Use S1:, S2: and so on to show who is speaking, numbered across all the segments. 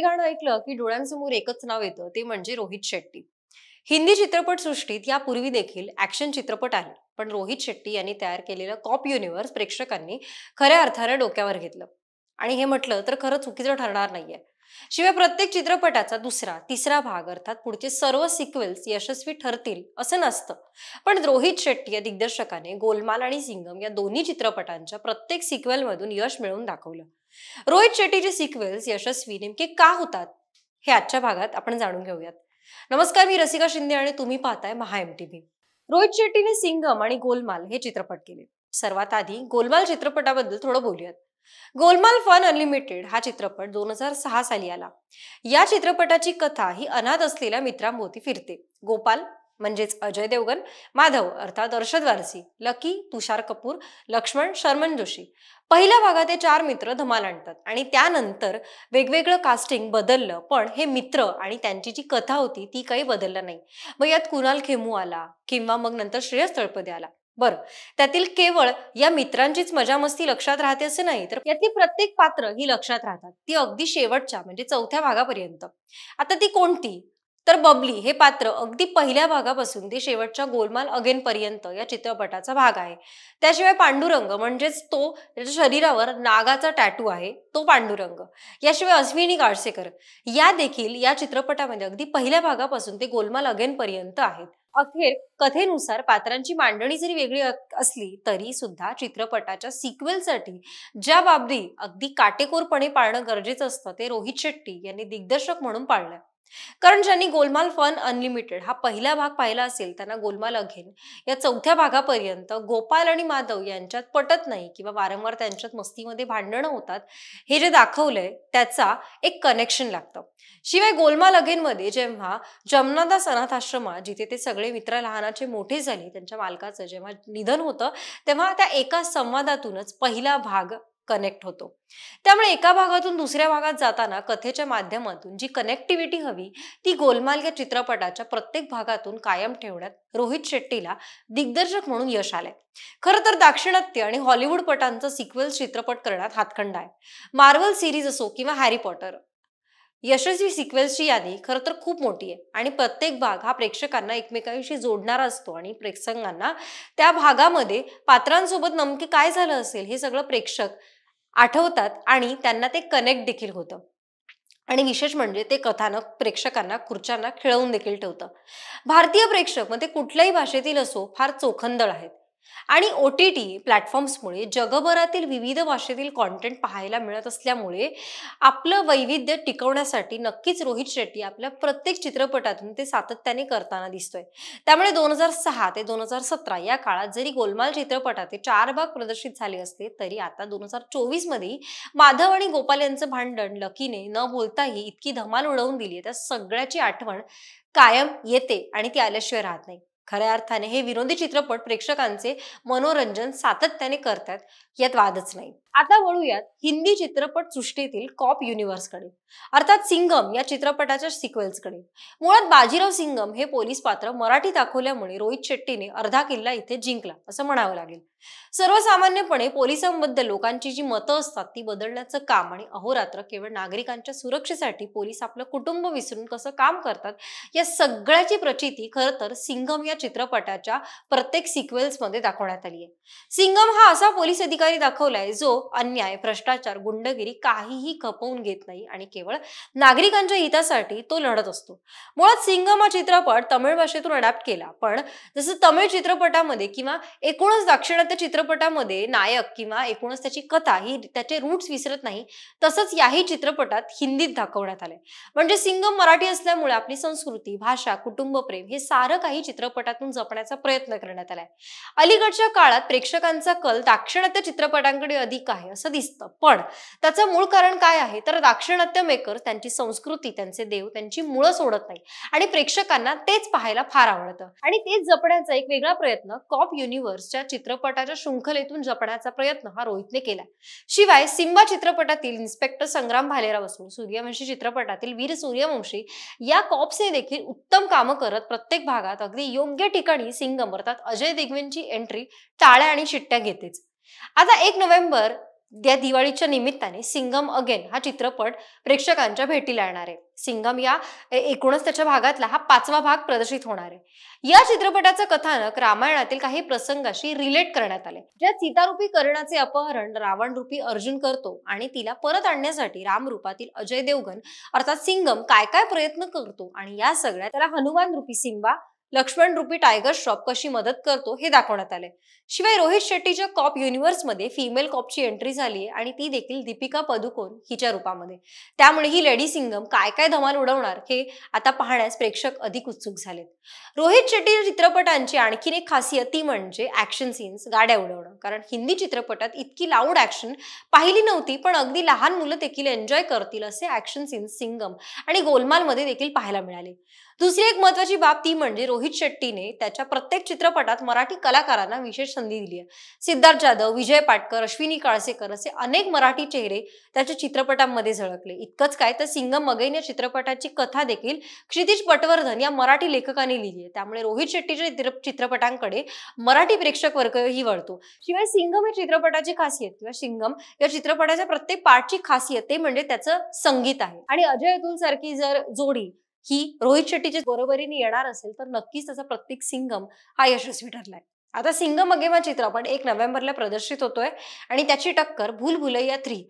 S1: गाणं ऐकलं की डोळ्यांसमोर एकच नाव येतं, ते म्हणजे रोहित शेट्टी. हिंदी चित्रपटसृष्टीत यापूर्वी देखील ॲक्शन चित्रपट आले, पण रोहित शेट्टी यांनी तयार केलेलं कॉप युनिव्हर्स प्रेक्षकांनी खऱ्या अर्थाने डोक्यावर घेतलं. आणि हे म्हटलं तर खरं चुकीचं ठरणार नाहीये. शिवाय प्रत्येक चित्रपटाचा दुसरा तिसरा भाग अर्थात पुढचे सर्व सिक्वेल्स यशस्वी ठरतील असं नसतं. पण रोहित शेट्टी या दिग्दर्शकाने गोलमाल आणि सिंघम या दोन्ही चित्रपटांच्या प्रत्येक सिक्वेलमधून यश मिळवून दाखवलं. रोहित शेट्टीचे सिक्वेल्स यशस्वी नेमके का होतात हे आजच्या भागात आपण जाणून घेऊयात. नमस्कार, मी रसिका शिंदे आणि तुम्ही पाहताय महा MTV. रोहित शेट्टीने सिंघम आणि गोलमाल हे चित्रपट केले. सर्वात आधी गोलमाल चित्रपटाबद्दल थोडं बोलूयात. गोलमाल फन अनलिमिटेड हा चित्रपट 2006 साली आला. या चित्रपटाची कथा ही अनाथ असलेल्या मित्रांभोवती फिरते. गोपाल म्हणजेच अजय देवगन, माधव अर्थात अर्शद वारसी, लकी तुषार कपूर, लक्ष्मण शर्मन जोशी. पहिल्या भागात हे चार मित्र धमाल आणतात आणि त्यानंतर वेगवेगळं कास्टिंग बदललं, पण हे मित्र आणि त्यांची जी कथा होती ती काही बदललं नाही. मग यात कुणाल खेमू आला किंवा मग नंतर श्रेयस तळपदे आला. बरं, त्यातील केवळ या मित्रांचीच मजा मस्ती लक्षात राहते असं नाही, तर यातली प्रत्येक पात्र ही लक्षात राहतात, ती अगदी शेवटच्या म्हणजे चौथ्या भागापर्यंत. आता ती कोणती? तर बबली हे पात्र अगदी पहिल्या भागापासून ते शेवटच्या गोलमाल अगेन पर्यंत या चित्रपटाचा भाग आहे. त्याशिवाय पांडुरंग म्हणजेच तो त्याच्या शरीरावर नागाचा टॅटू आहे, तो पांडुरंग. याशिवाय अश्विनी काळसेकर या देखील या चित्रपटामध्ये अगदी पहिल्या भागापासून ते गोलमाल अगेन पर्यंत आहेत. अखेर कथेनुसार पात्रांची मांडणी जरी वेगळी असली तरी सुद्धा चित्रपटाच्या सिक्वेलसाठी ज्या बाबी अगदी काटेकोरपणे पाळणं गरजेचं असतं ते रोहित शेट्टी यांनी दिग्दर्शक म्हणून पाळलं. कारण ज्यांनी गोलमाल फन अनलिमिटेड हा पहिला भाग पाहिला असेल त्यांना गोलमाल अगेन या चौथ्या भागापर्यंत गोपाल आणि माधव यांच्यात पटत नाही किंवा वारंवार त्यांच्यात मस्तीमध्ये भांडणं होतात हे जे दाखवलंय त्याचा एक कनेक्शन लागतं. शिवाय गोलमाल अगेन मध्ये जेव्हा जमनादास अनाथ आश्रमात जिथे ते सगळे मित्र लहानाचे मोठे झाले त्यांच्या मालकाचं जेव्हा निधन होतं तेव्हा त्या एका संवादातूनच पहिला भाग कनेक्ट होतो. त्यामुळे एका भागातून दुसऱ्या भागात जाताना कथेच्या माध्यमातून जी कनेक्टिव्हिटी हवी ती गोलमाल या चित्रपटाच्या प्रत्येक भागातून कायम ठेवण्यात रोहित शेट्टीला दिग्दर्शक म्हणून यश आलंय. खरं तर दाक्षिणात्य आणि हॉलिवूड पटांचा सिक्वेल्स चित्रपट करण्यात हातखंडा आहे. मार्वल सिरीज असो किंवा हॅरी पॉटर, यशस्वी सिक्वेल्सची यादी खरं तर खूप मोठी आहे आणि प्रत्येक भाग हा प्रेक्षकांना एकमेकांशी जोडणारा असतो आणि प्रेक्षकांना त्या भागामध्ये पात्रांसोबत नमके काय झालं असेल हे सगळं प्रेक्षक आठवतात आणि त्यांना ते कनेक्ट देखील होतं. आणि विशेष म्हणजे ते कथानक प्रेक्षकांना खुर्च्यांना खिळवून देखील ठेवतं. भारतीय प्रेक्षक मग ते कुठल्याही भाषेतील असो फार चोखंदळ आहेत आणि OTT प्लॅटफॉर्म्समुळे जगभरातील विविध भाषेतील कॉन्टेंट पाहायला मिळत असल्यामुळे आपलं वैविध्य टिकवण्यासाठी नक्कीच रोहित शेट्टी आपल्या प्रत्येक चित्रपटातून ते सातत्याने करताना दिसतोय. त्यामुळे 2006 ते 2017 या काळात जरी गोलमाल चित्रपटाचे 4 भाग प्रदर्शित झाले असले तरी आता 2024 मध्ये माधव आणि गोपाल यांचं भांडण लकीने न बोलताही इतकी धमाल उडवून दिली त्या सगळ्याची आठवण कायम येते आणि ती आल्याशिवाय राहत नाही. खऱ्या अर्थाने हे विनोदी चित्रपट प्रेक्षकांचे मनोरंजन सातत्याने करतात यात वादच नाही. आता वळूयात हिंदी चित्रपट सृष्टीतील कॉप युनिव्हर्सकडे अर्थात सिंघम या चित्रपटाच्या सिक्वेल्सकडे. मुळात बाजीराव सिंघम हे पोलीस पात्र मराठी दाखवल्यामुळे रोहित शेट्टीने अर्धा किल्ला इथे जिंकला असं म्हणावं लागेल. सर्वसामान्यपणे पोलिसांबद्दल लोकांची जी मतं असतात ती बदलण्याचं काम आणि अहोरात्र केवळ नागरिकांच्या सुरक्षेसाठी पोलीस आपलं कुटुंब विसरून कसं काम करतात या सगळ्याची प्रचिती खरं तर सिंघम या चित्रपटाच्या प्रत्येक सिक्वेल्समध्ये दाखवण्यात आली आहे. सिंघम हा असा पोलीस अधिकारी दाखवलाय जो अन्याय, भ्रष्टाचार, गुंडगिरी काहीही खपवून घेत नाही आणि केवळ नागरिकांच्या हितासाठी तो लढत असतो. मुळात सिंघम हा चित्रपट तमिळ भाषेतून अडॅप्ट केला, पण जसं तमिळ चित्रपटामध्ये किंवा एकूणच दाक्षिणात्य चित्रपटामध्ये नायक किंवा एकूणच त्याची कथा ही त्याचे रूट्स विसरत नाही, तसंच याही चित्रपटात हिंदीत दाखवण्यात आलंय. म्हणजे सिंघम मराठी असल्यामुळे आपली संस्कृती, भाषा, कुटुंब प्रेम हे सारं काही चित्रपटातून जपण्याचा प्रयत्न करण्यात आलाय. अलीकडच्या काळात प्रेक्षकांचा कल दाक्षिणात्य चित्रपटांकडे अधिक आहे असं दिसतं, पण त्याचं मूळ कारण काय आहे तर दाक्षिणात्य मेकर्स त्यांची संस्कृती, त्यांचे देव, त्यांची मुळं सोडत नाही आणि प्रेक्षकांना तेच पाहायला फार आवडतं आणि तेच जपण्याचा एक वेगळा प्रयत्न कॉप युनिव्हर्सच्या चित्रपटाच्या शृंखलेतून जपण्याचा प्रयत्न हा रोहितने केलाय. शिवाय सिम्बा चित्रपटातील इन्स्पेक्टर संग्राम भालेराव असून सूर्यवंशी चित्रपटातील वीर सूर्यवंशी या कॉप्सने देखील उत्तम कामं करत प्रत्येक भागात अगदी योग्य ठिकाणी सिंघम अर्थात अजय देवगनची एंट्री टाळ्या आणि शिट्ट्या घेतेच. आता 1 नोव्हेंबर या दिवाळीच्या निमित्ताने सिंघम अगेन हा चित्रपट प्रेक्षकांच्या भेटीला येणार आहे. सिंघम या एकूणच त्याच्या भागातला हा 5वा भाग प्रदर्शित होणार आहे. या चित्रपटाचं कथानक रामायणातील काही प्रसंगाशी रिलेट करण्यात आले. ज्यात सीतारूपी कर्णाचे अपहरण रावण रूपी अर्जुन करतो आणि तिला परत आणण्यासाठी राम रूपातील अजय देवगण अर्थात सिंघम काय काय प्रयत्न करतो आणि या सगळ्या त्याला हनुमान रूपी सिम्बा लक्ष्मण रूपी टायगर श्रॉफ कशी मदत करतो हे दाखवण्यात आले. शिवाय रोहित शेट्टीच्या कॉप युनिव्हर्समध्ये फिमेल कॉपची एंट्री झाली आहे आणि ती देखील दीपिका पदुकोण हिच्या रूपामध्ये. त्यामुळे ही लेडी सिंघम काय काय धमाल उडवणार हे आता पाहण्यास प्रेक्षक अधिक उत्सुक झालेत. रोहित शेट्टी चित्रपटांची आणखीन एक खासियत ती म्हणजे ऍक्शन सीन्स, गाड्या उडवणं. कारण हिंदी चित्रपटात इतकी लाऊड ऍक्शन पाहिली नव्हती, पण अगदी लहान मुलं देखील एन्जॉय करतील असे ऍक्शन सीन्स सिंघम आणि गोलमालमध्ये देखील पाहायला मिळाले. दुसरी एक महत्वाची बाब ती म्हणजे रोहित शेट्टीने त्याच्या प्रत्येक चित्रपटात मराठी कलाकारांना विशेष संधी दिली आहे. सिद्धार्थ जाधव, विजय पाटकर, अश्विनी काळसेकर असे अनेक मराठी चेहरे त्याच्या चित्रपटांमध्ये झळकले. इतकंच काय तर सिंघम अगेन या चित्रपटाची कथा देखील क्षितिज पटवर्धन या मराठी लेखकाने लिहिली आहे. त्यामुळे रोहित शेट्टीच्या चित्रपटांकडे मराठी प्रेक्षक वर्गही वळतो. शिवाय सिंघम या चित्रपटाची खासियत किंवा सिंघम या चित्रपटाच्या प्रत्येक पार्टची खासियत ते म्हणजे त्याचं संगीत आहे. आणि अजय अतुल सारखी जर जोडी ही रोहित शेट्टीच्या बरोबरीने येणार असेल तर नक्कीच त्याचा प्रत्येक सिंघम हा यशस्वी ठरलाय. आता सिंघम अगेन हा चित्रपट 1 नोव्हेंबरला प्रदर्शित होतोय आणि त्याची टक्कर भूल भुलैया 3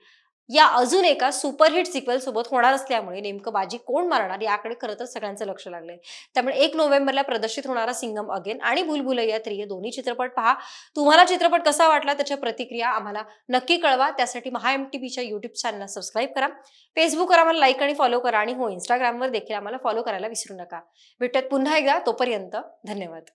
S1: या अजून एका सुपरहिट सिक्वेल सोबत होणार असल्यामुळे नेमकं बाजी कोण मारणार याकडे खरं तर सगळ्यांचं लक्ष लागलंय. त्यामुळे 1 नोव्हेंबरला प्रदर्शित होणारा सिंघम अगेन आणि भूल भुलैया 3 हे दोन्ही चित्रपट पहा. तुम्हाला चित्रपट कसा वाटला त्याच्या प्रतिक्रिया आम्हाला नक्की कळवा. त्यासाठी MHAMTVच्या YouTube चॅनलला सबस्क्राईब करा. फेसबुकवर आम्हाला लाईक आणि फॉलो करा आणि हो इंस्टाग्रामवर देखील आम्हाला फॉलो करायला विसरू नका. भेटूयात पुन्हा एकदा. तोपर्यंत धन्यवाद.